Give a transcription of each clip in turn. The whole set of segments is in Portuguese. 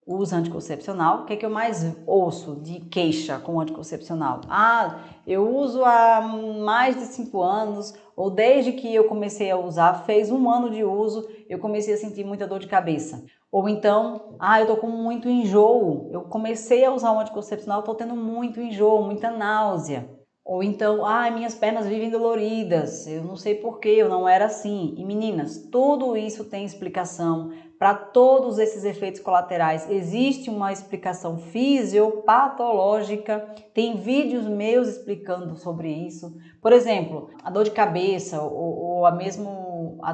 usa anticoncepcional, o que é que eu mais ouço de queixa com anticoncepcional? Ah, eu uso há mais de 5 anos, ou desde que eu comecei a usar, fez 1 ano de uso, eu comecei a sentir muita dor de cabeça. Ou então, eu tô com muito enjoo, eu comecei a usar o anticoncepcional, tô tendo muito enjoo, muita náusea. Ou então, minhas pernas vivem doloridas, eu não sei porquê, eu não era assim. E meninas, tudo isso tem explicação. Para todos esses efeitos colaterais, existe uma explicação fisiopatológica, tem vídeos meus explicando sobre isso. Por exemplo, a dor de cabeça ou as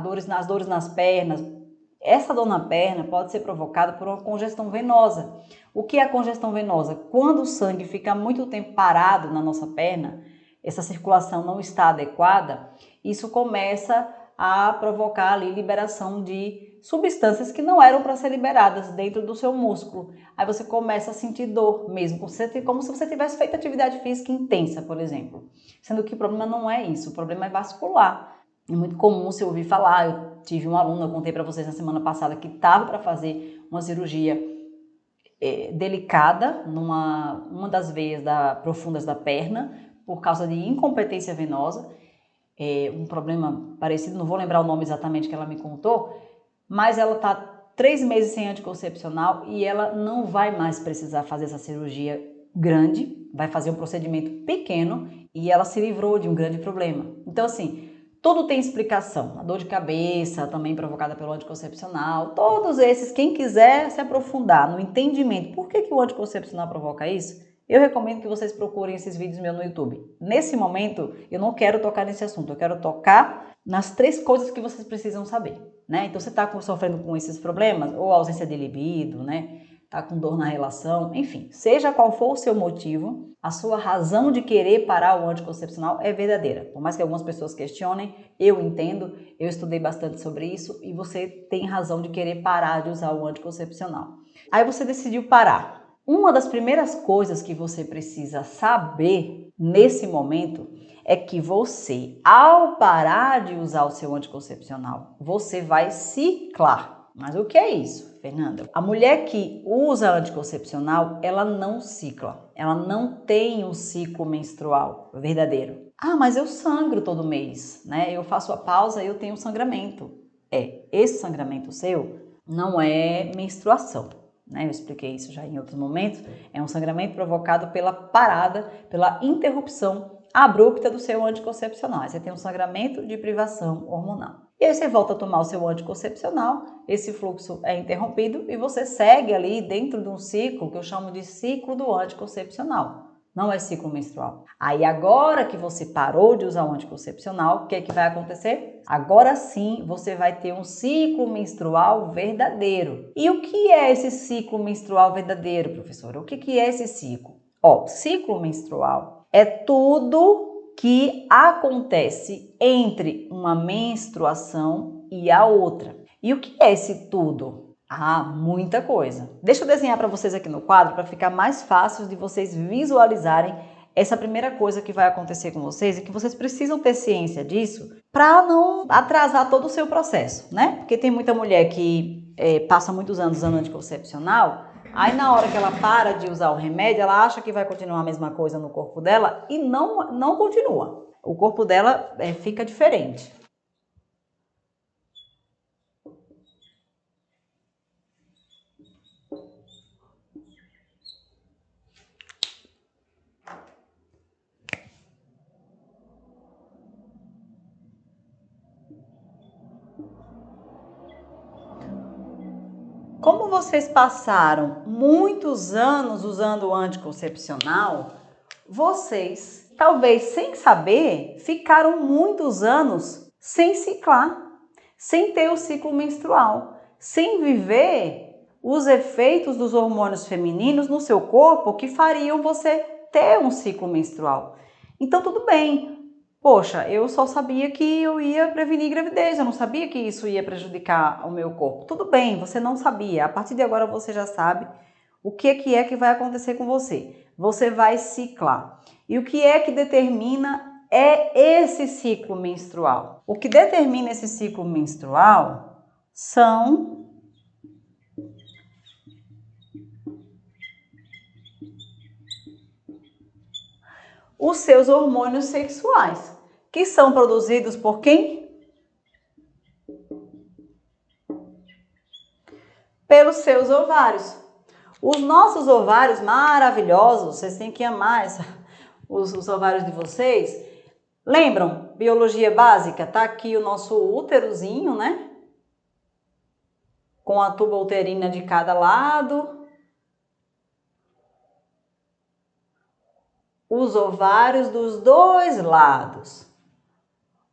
dores nas pernas. Essa dor na perna pode ser provocada por uma congestão venosa. O que é a congestão venosa? Quando o sangue fica muito tempo parado na nossa perna, essa circulação não está adequada, isso começa a provocar ali liberação de substâncias que não eram para ser liberadas dentro do seu músculo. Aí você começa a sentir dor mesmo, como se você tivesse feito atividade física intensa, por exemplo. Sendo que o problema não é isso, o problema é vascular. É muito comum você ouvir falar, eu tive um aluno, eu contei para vocês na semana passada, que estava para fazer uma cirurgia delicada numa das veias profundas da perna, por causa de incompetência venosa, um problema parecido, não vou lembrar o nome exatamente que ela me contou, mas ela está 3 meses sem anticoncepcional e ela não vai mais precisar fazer essa cirurgia grande, vai fazer um procedimento pequeno e ela se livrou de um grande problema. Então, assim, tudo tem explicação. A dor de cabeça, também provocada pelo anticoncepcional, todos esses, quem quiser se aprofundar no entendimento por que o anticoncepcional provoca isso, eu recomendo que vocês procurem esses vídeos meus no YouTube. Nesse momento, eu não quero tocar nesse assunto, eu quero tocar nas 3 coisas que vocês precisam saber, né? Então, você está sofrendo com esses problemas, ou ausência de libido, né? Tá com dor na relação, enfim, seja qual for o seu motivo, a sua razão de querer parar o anticoncepcional é verdadeira. Por mais que algumas pessoas questionem, eu entendo, eu estudei bastante sobre isso e você tem razão de querer parar de usar o anticoncepcional. Aí você decidiu parar. Uma das primeiras coisas que você precisa saber nesse momento é que você, ao parar de usar o seu anticoncepcional, você vai ciclar. Mas o que é isso, Fernanda? A mulher que usa anticoncepcional, ela não cicla. Ela não tem um ciclo menstrual verdadeiro. Mas eu sangro todo mês, né? Eu faço a pausa e eu tenho sangramento. Esse sangramento seu não é menstruação, né? Eu expliquei isso já em outros momentos. É um sangramento provocado pela parada, pela interrupção abrupta do seu anticoncepcional. Aí você tem um sangramento de privação hormonal. E aí você volta a tomar o seu anticoncepcional, esse fluxo é interrompido e você segue ali dentro de um ciclo que eu chamo de ciclo do anticoncepcional. Não é ciclo menstrual. Aí agora que você parou de usar o anticoncepcional, o que é que vai acontecer? Agora sim você vai ter um ciclo menstrual verdadeiro. E o que é esse ciclo menstrual verdadeiro, professora? O que é esse ciclo? Ciclo menstrual é tudo que acontece entre uma menstruação e a outra. E o que é esse tudo? Muita coisa. Deixa eu desenhar para vocês aqui no quadro para ficar mais fácil de vocês visualizarem essa primeira coisa que vai acontecer com vocês e que vocês precisam ter ciência disso para não atrasar todo o seu processo, né? Porque tem muita mulher que passa muitos anos usando anticoncepcional, aí na hora que ela para de usar o remédio, ela acha que vai continuar a mesma coisa no corpo dela e não continua. O corpo dela fica diferente. Como vocês passaram muitos anos usando o anticoncepcional, vocês, talvez sem saber, ficaram muitos anos sem ciclar, sem ter o ciclo menstrual, sem viver os efeitos dos hormônios femininos no seu corpo que fariam você ter um ciclo menstrual. Então tudo bem. Poxa, eu só sabia que eu ia prevenir gravidez, eu não sabia que isso ia prejudicar o meu corpo. Tudo bem, você não sabia. A partir de agora você já sabe o que é que vai acontecer com você. Você vai ciclar. E o que é que determina esse ciclo menstrual? O que determina esse ciclo menstrual são Os seus hormônios sexuais, que são produzidos por quem? Pelos seus ovários. Os nossos ovários maravilhosos, vocês têm que amar os ovários de vocês. Lembram? Biologia básica, tá aqui o nosso úterozinho, né? Com a tuba uterina de cada lado. Os ovários dos dois lados.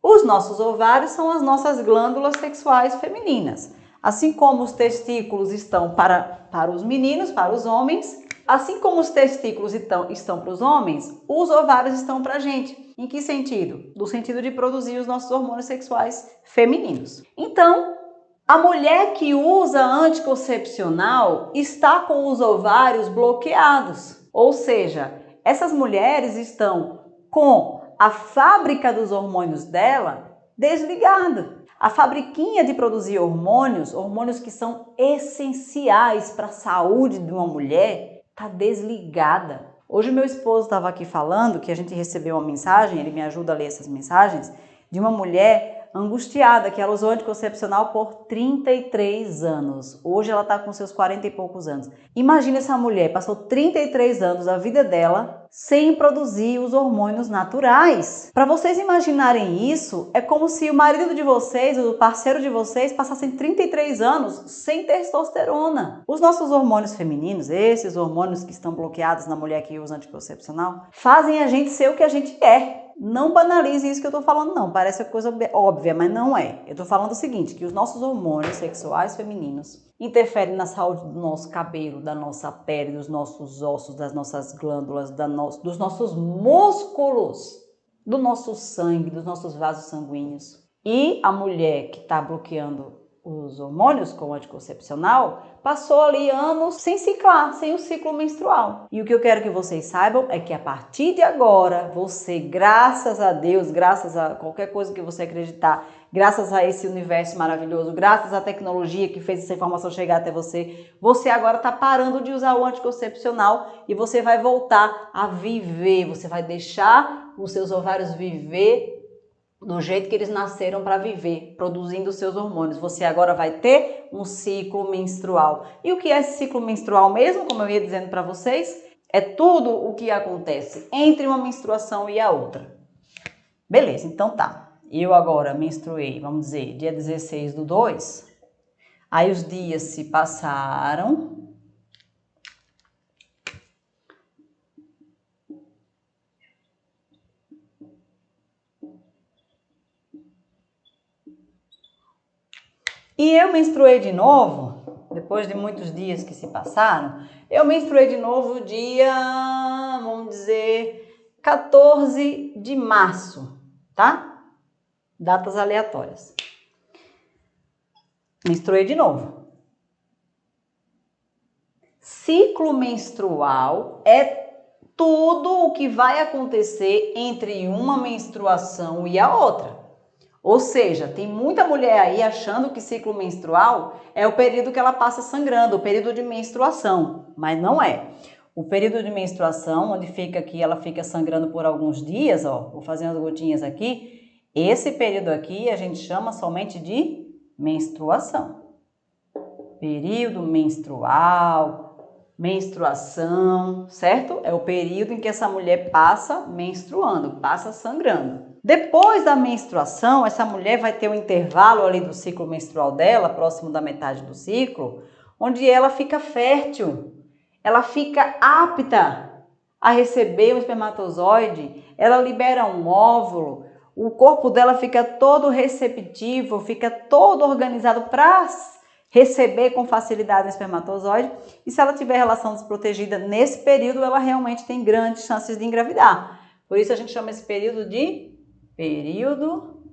Os nossos ovários são as nossas glândulas sexuais femininas. Assim como os testículos estão para os meninos, para os homens, assim como os testículos estão para os homens, os ovários estão para a gente. Em que sentido? No sentido de produzir os nossos hormônios sexuais femininos. Então, a mulher que usa anticoncepcional está com os ovários bloqueados. Ou seja, essas mulheres estão com a fábrica dos hormônios dela desligada. A fabriquinha de produzir hormônios que são essenciais para a saúde de uma mulher, está desligada. Hoje meu esposo estava aqui falando que a gente recebeu uma mensagem, ele me ajuda a ler essas mensagens, de uma mulher angustiada, que ela usou anticoncepcional por 33 anos. Hoje ela está com seus 40 e poucos anos. Imagina essa mulher, passou 33 anos da vida dela sem produzir os hormônios naturais. Para vocês imaginarem isso, é como se o marido de vocês, o parceiro de vocês, passassem 33 anos sem testosterona. Os nossos hormônios femininos, esses hormônios que estão bloqueados na mulher que usa anticoncepcional, fazem a gente ser o que a gente é. Não banalize isso que eu estou falando, não. Parece coisa óbvia, mas não é. Eu estou falando o seguinte, que os nossos hormônios sexuais femininos interferem na saúde do nosso cabelo, da nossa pele, dos nossos ossos, das nossas glândulas, dos nossos músculos, do nosso sangue, dos nossos vasos sanguíneos. E a mulher que está bloqueando os hormônios com o anticoncepcional passou ali anos sem ciclar, sem o ciclo menstrual. E o que eu quero que vocês saibam é que a partir de agora, você, graças a Deus, graças a qualquer coisa que você acreditar, graças a esse universo maravilhoso, graças à tecnologia que fez essa informação chegar até você, você agora está parando de usar o anticoncepcional e você vai voltar a viver, você vai deixar os seus ovários viver do jeito que eles nasceram para viver, produzindo os seus hormônios. Você agora vai ter um ciclo menstrual. E o que é esse ciclo menstrual mesmo? Como eu ia dizendo para vocês, é tudo o que acontece entre uma menstruação e a outra. Beleza, então tá. Eu agora menstruei, vamos dizer, dia 16/2. Aí os dias se passaram. E eu menstruei de novo, depois de muitos dias que se passaram, eu menstruei de novo dia, vamos dizer, 14 de março, tá? Datas aleatórias. Menstruei de novo. Ciclo menstrual é tudo o que vai acontecer entre uma menstruação e a outra. Ou seja, tem muita mulher aí achando que ciclo menstrual é o período que ela passa sangrando, o período de menstruação, mas não é. O período de menstruação, onde fica que ela fica sangrando por alguns dias, ó, vou fazer umas gotinhas aqui, esse período aqui a gente chama somente de menstruação. Período menstrual, menstruação, certo? É o período em que essa mulher passa menstruando, passa sangrando. Depois da menstruação, essa mulher vai ter um intervalo ali do ciclo menstrual dela, próximo da metade do ciclo, onde ela fica fértil, ela fica apta a receber um espermatozoide, ela libera um óvulo, o corpo dela fica todo receptivo, fica todo organizado para receber com facilidade o espermatozoide, e se ela tiver relação desprotegida nesse período, ela realmente tem grandes chances de engravidar. Por isso a gente chama esse período de período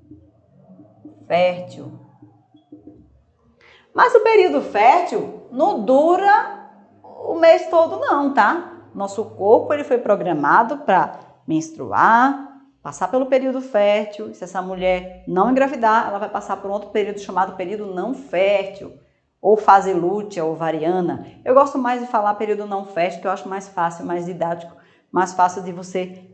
fértil. Mas o período fértil não dura o mês todo não, tá? Nosso corpo ele foi programado para menstruar, passar pelo período fértil. Se essa mulher não engravidar, ela vai passar por outro período chamado período não fértil. ou fase lútea, ovariana. Eu gosto mais de falar período não fértil, que eu acho mais fácil, mais didático, mais fácil de você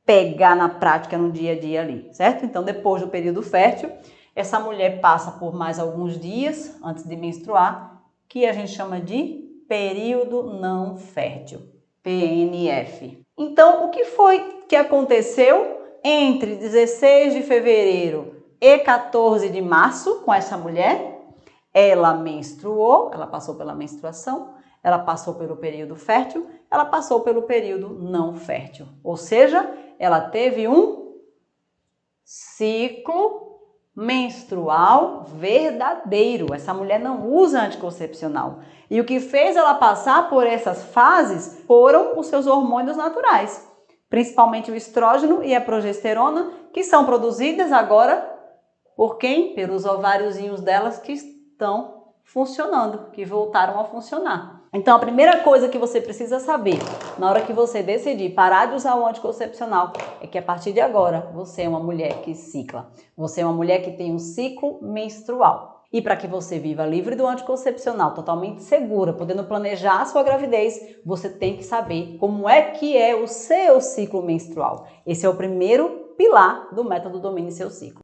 pegar na prática no dia a dia ali, certo? Então, depois do período fértil, essa mulher passa por mais alguns dias antes de menstruar, que a gente chama de período não fértil, PNF. Então, o que foi que aconteceu entre 16 de fevereiro e 14 de março com essa mulher? Ela menstruou, ela passou pela menstruação, ela passou pelo período fértil, ela passou pelo período não fértil. Ou seja, ela teve um ciclo menstrual verdadeiro. Essa mulher não usa anticoncepcional. E o que fez ela passar por essas fases foram os seus hormônios naturais, principalmente o estrógeno e a progesterona, que são produzidas agora por quem? Pelos ováriozinhos delas que estão funcionando, que voltaram a funcionar. Então, a primeira coisa que você precisa saber na hora que você decidir parar de usar o anticoncepcional é que a partir de agora você é uma mulher que cicla. Você é uma mulher que tem um ciclo menstrual. E para que você viva livre do anticoncepcional, totalmente segura, podendo planejar a sua gravidez, você tem que saber como é que é o seu ciclo menstrual. Esse é o primeiro pilar do método Domine Seu Ciclo.